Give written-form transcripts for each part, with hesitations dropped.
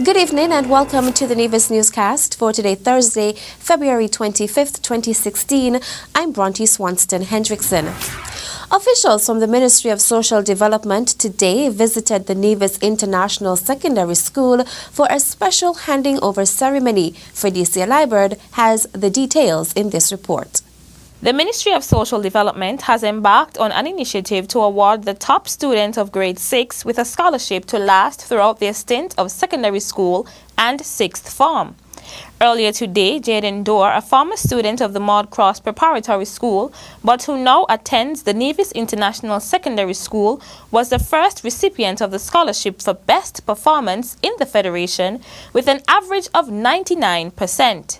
Good evening and welcome to the Nevis Newscast for today, Thursday, February 25th, 2016. I'm Bronte Swanston Hendrickson. Officials from the Ministry of Social Development today visited the Nevis International Secondary School for a special handing over ceremony. Fredecia Liburd has the details in this report. The Ministry of Social Development has embarked on an initiative to award the top student of grade 6 with a scholarship to last throughout their stint of secondary school and 6th form. Earlier today, Jaden Dorr, a former student of the Maud Cross Preparatory School, but who now attends the Nevis International Secondary School, was the first recipient of the scholarship for best performance in the Federation with an average of 99%.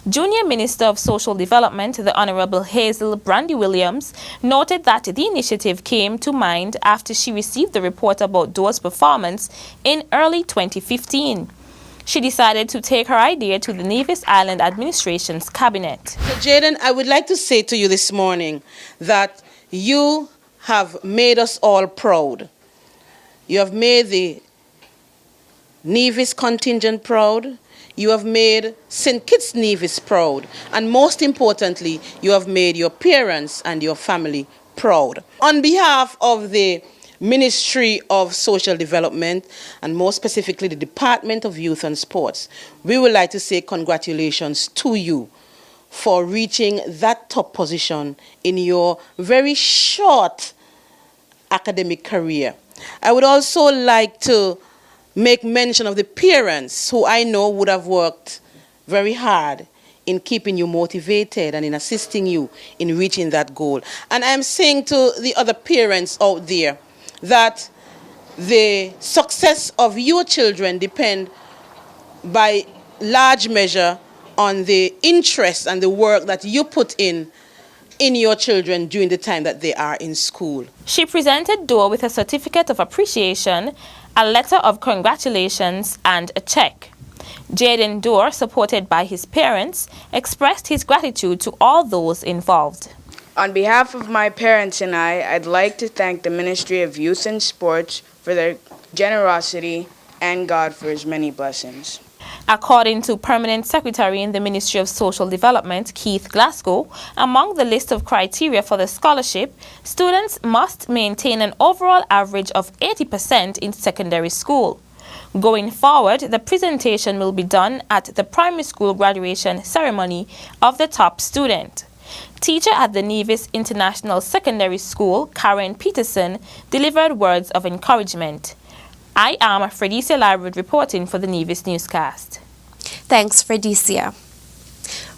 Junior Minister of Social Development, the Honorable Hazel Brandy Williams, noted that the initiative came to mind after she received the report about Dorr's performance in early 2015. She decided to take her idea to the Nevis Island Administration's cabinet. So Jaden, I would like to say to you this morning that you have made us all proud. You have made the Nevis contingent proud. You have made St. Kitts Nevis proud. And most importantly, you have made your parents and your family proud. On behalf of the Ministry of Social Development, and more specifically the Department of Youth and Sports, we would like to say congratulations to you for reaching that top position in your very short academic career. I would also like to make mention of the parents who I know would have worked very hard in keeping you motivated and in assisting you in reaching that goal. And I'm saying to the other parents out there that the success of your children depend by large measure on the interest and the work that you put in your children during the time that they are in school. She presented Dorr with a certificate of appreciation, a letter of congratulations, and a check. Jaden Dorr, supported by his parents, expressed his gratitude to all those involved. On behalf of my parents and I'd like to thank the Ministry of Youth and Sports for their generosity and God for his many blessings. According to Permanent Secretary in the Ministry of Social Development, Keith Glasgow, among the list of criteria for the scholarship, students must maintain an overall average of 80% in secondary school. Going forward, the presentation will be done at the primary school graduation ceremony of the top student. Teacher at the Nevis International Secondary School, Karen Peterson, delivered words of encouragement. I am Fredecia Liburd reporting for the Nevis Newscast. Thanks, Fredecia.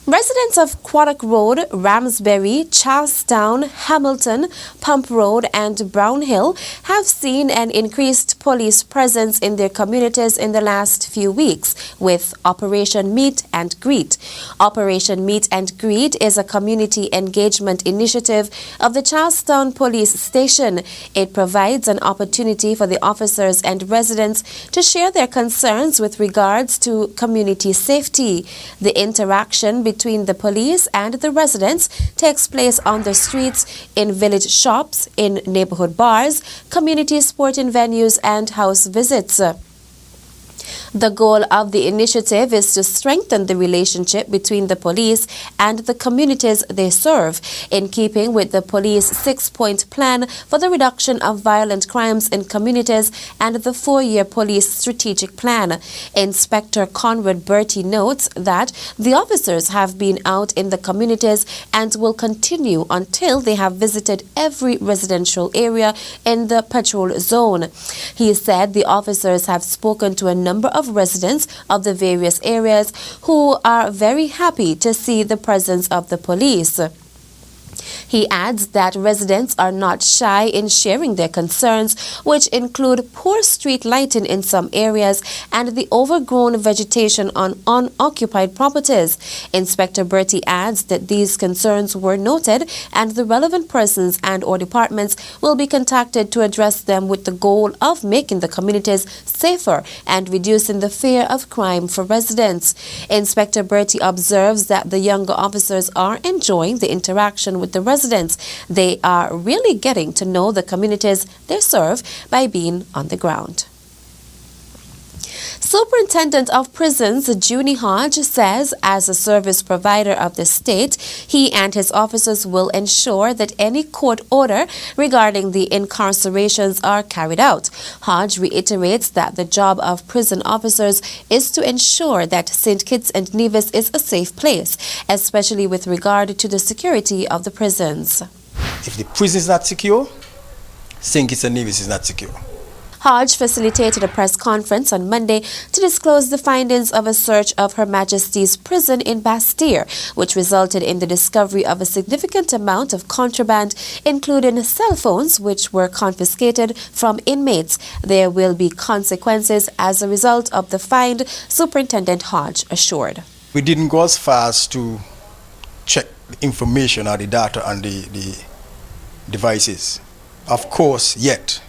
Residents of Quaddock Road, Ramsbury, Charlestown, Hamilton, Pump Road and Brownhill have seen an increased police presence in their communities in the last few weeks with Operation Meet and Greet. Operation Meet and Greet is a community engagement initiative of the Charlestown Police Station. It provides an opportunity for the officers and residents to share their concerns with regards to community safety. The interaction between the police and the residents takes place on the streets, in village shops, in neighborhood bars, community sporting venues and house visits. The goal of the initiative is to strengthen the relationship between the police and the communities they serve, in keeping with the police 6-point plan for the reduction of violent crimes in communities and the 4-year police strategic plan. Inspector Conrad Bertie notes that the officers have been out in the communities and will continue until they have visited every residential area in the patrol zone. He said the officers have spoken to a number of residents of the various areas who are very happy to see the presence of the police. He adds that residents are not shy in sharing their concerns, which include poor street lighting in some areas and the overgrown vegetation on unoccupied properties. Inspector Bertie adds that these concerns were noted and the relevant persons and/or departments will be contacted to address them with the goal of making the communities safer and reducing the fear of crime for residents. Inspector Bertie observes that the younger officers are enjoying the interaction with the residents. They are really getting to know the communities they serve by being on the ground. Superintendent of Prisons, Junie Hodge, says as a service provider of the state, he and his officers will ensure that any court order regarding the incarcerations are carried out. Hodge reiterates that the job of prison officers is to ensure that St. Kitts and Nevis is a safe place, especially with regard to the security of the prisons. If the prison is not secure, St. Kitts and Nevis is not secure. Hodge facilitated a press conference on Monday to disclose the findings of a search of Her Majesty's prison in Bastille, which resulted in the discovery of a significant amount of contraband, including cell phones, which were confiscated from inmates. There will be consequences as a result of the find, Superintendent Hodge assured. We didn't go as far as to check the information or the data on the devices. Of course, yet.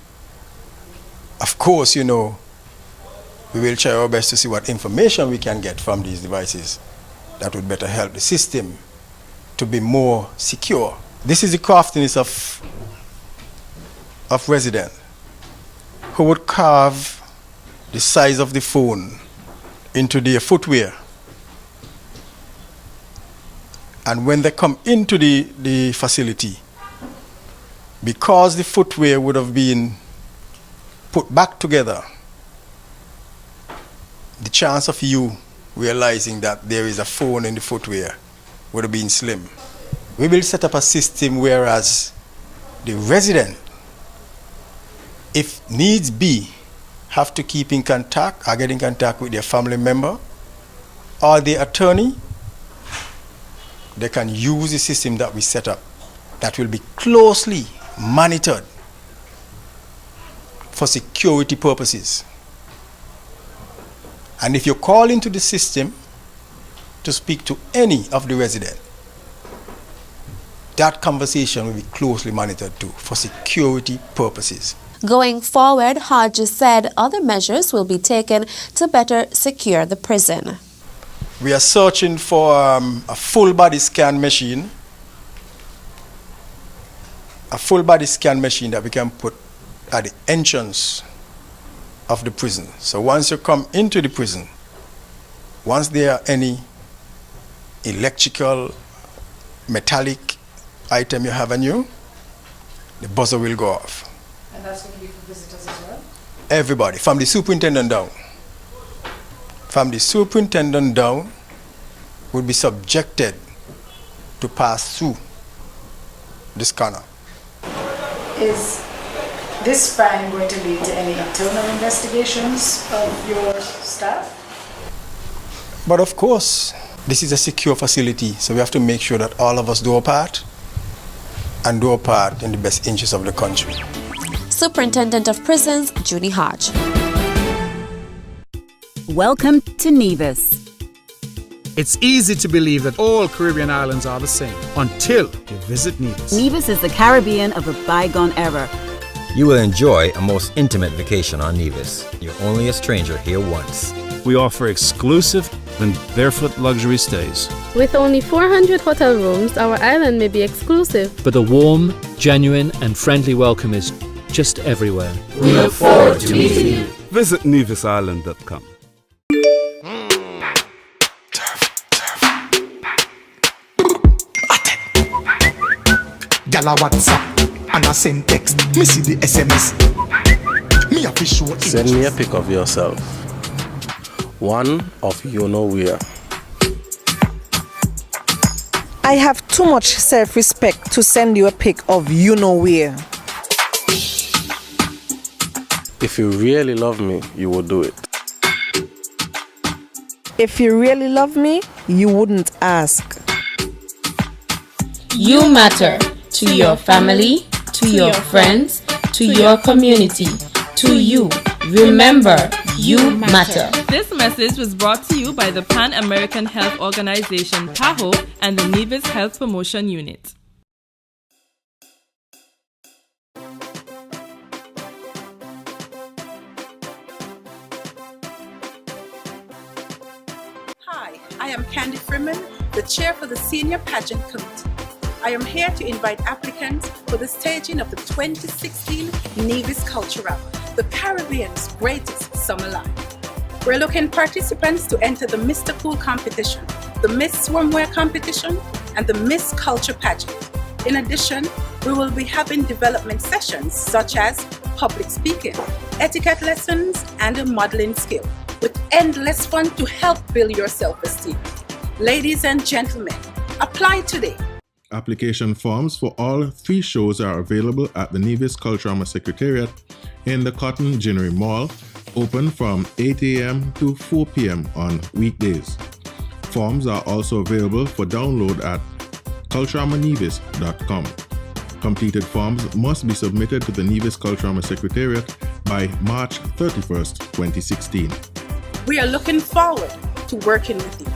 Of course, we will try our best to see what information we can get from these devices that would better help the system to be more secure. This is the craftiness of residents who would carve the size of the phone into their footwear. And when they come into the facility, because the footwear would have been put back together, the chance of you realizing that there is a phone in the footwear would have been slim. We will set up a system whereas the resident, if needs be, have to keep in contact or get in contact with their family member or their attorney. They can use the system that we set up that will be closely monitored for security purposes. And if you call into the system to speak to any of the residents, that conversation will be closely monitored too for security purposes. Going forward, Hodges said other measures will be taken to better secure the prison. We are searching for a full body scan machine. A full body scan machine that we can put at the entrance of the prison. So once you come into the prison, once there are any electrical, metallic item you have on you, the buzzer will go off. And that's going to be for visitors as well? Everybody, from the superintendent down. From the superintendent down will be subjected to pass through the scanner. Is this fine going to lead to any internal investigations of your staff? But of course, this is a secure facility, so we have to make sure that all of us do our part and do our part in the best interest of the country. Superintendent of Prisons, Junie Hodge. Welcome to Nevis. It's easy to believe that all Caribbean islands are the same until you visit Nevis. Nevis is the Caribbean of a bygone era. You will enjoy a most intimate vacation on Nevis. You're only a stranger here once. We offer exclusive and barefoot luxury stays. With only 400 hotel rooms, our island may be exclusive. But a warm, genuine and friendly welcome is just everywhere. We look forward to meeting you. Visit nevisisland.com. Gala WhatsApp and I send text. Me see the SMS. Me have to show it. Send me a pic of yourself. One of you know where. I have too much self-respect to send you a pic of you know where. If you really love me, you will do it. If you really love me, you wouldn't ask. You matter to your family, to your friends, to your community, to you. Remember, you matter. This message was brought to you by the Pan American Health Organization, PAHO, and the Nevis Health Promotion Unit. Hi, I am Candy Freeman, the chair for the Senior Pageant Committee. I am here to invite applicants for the staging of the 2016 Nevis Cultural, the Caribbean's greatest summer life. We're looking participants to enter the Mr. Cool competition, the Miss Swimwear competition, and the Miss Culture pageant. In addition, we will be having development sessions such as public speaking, etiquette lessons, and a modeling skill, with endless fun to help build your self-esteem. Ladies and gentlemen, apply today. Application forms for all 3 shows are available at the Nevis Culturama Secretariat in the Cotton Ginnery Mall, open from 8 a.m. to 4 p.m. on weekdays. Forms are also available for download at culturamanevis.com. Completed forms must be submitted to the Nevis Culturama Secretariat by March 31st, 2016. We are looking forward to working with you.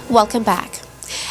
Welcome back.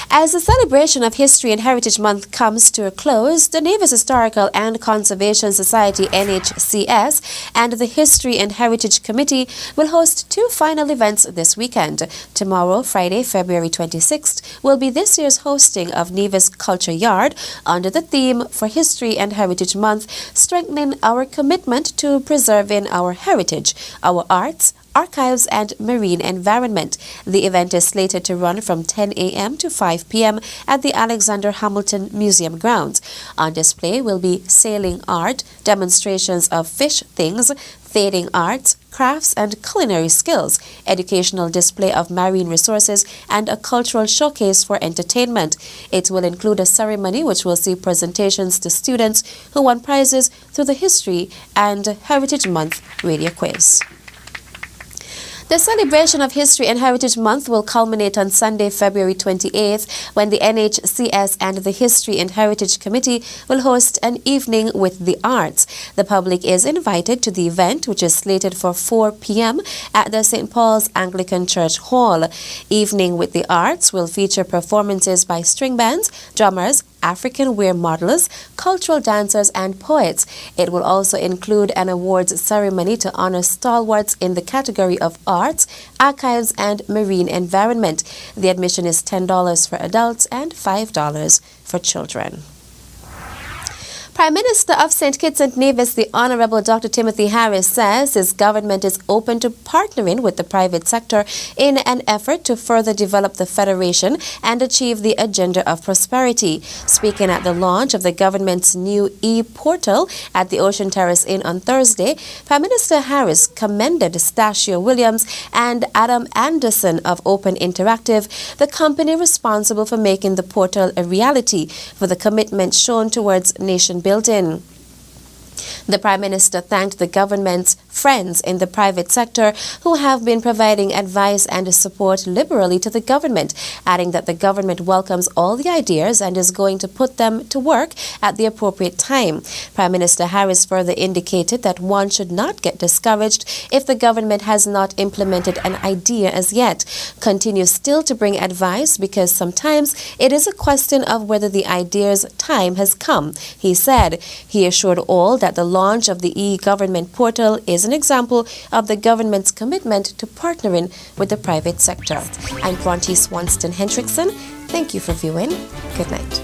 As the celebration of History and Heritage Month comes to a close, the Nevis Historical and Conservation Society NHCS and the History and Heritage Committee will host 2 final events this weekend. Tomorrow, Friday, February 26th, will be this year's hosting of Nevis Culture Yard under the theme for History and Heritage Month, strengthening our commitment to preserving our heritage, our arts, archives and marine environment. The event is slated to run from 10 a.m. to 5 p.m. at the Alexander Hamilton Museum grounds. On display will be sailing art, demonstrations of fish things, fading arts, crafts and culinary skills, educational display of marine resources, and a cultural showcase for entertainment. It will include a ceremony which will see presentations to students who won prizes through the History and Heritage Month radio quiz. The celebration of History and Heritage Month will culminate on Sunday, February 28th, when the NHCS and the History and Heritage Committee will host an evening with the arts. The public is invited to the event, which is slated for 4 p.m. at the St. Paul's Anglican Church Hall. Evening with the Arts will feature performances by string bands, drummers, African wear modelers, cultural dancers and poets. It will also include an awards ceremony to honor stalwarts in the category of arts, archives and marine environment. The admission is $10 for adults and $5 for children. Prime Minister of St. Kitts and Nevis, the Honorable Dr. Timothy Harris, says his government is open to partnering with the private sector in an effort to further develop the Federation and achieve the agenda of prosperity. Speaking at the launch of the government's new e-portal at the Ocean Terrace Inn on Thursday, Prime Minister Harris commended Stachio Williams and Adam Anderson of Open Interactive, the company responsible for making the portal a reality, for the commitment shown towards nation building. The Prime Minister thanked the government's friends in the private sector who have been providing advice and support liberally to the government, adding that the government welcomes all the ideas and is going to put them to work at the appropriate time. Prime Minister Harris further indicated that one should not get discouraged if the government has not implemented an idea as yet. Continue still to bring advice because sometimes it is a question of whether the idea's time has come, he said. He assured all that the launch of the e-government portal is an example of the government's commitment to partnering with the private sector. I'm Bronte Swanston Hendrickson. Thank you for viewing. Good night.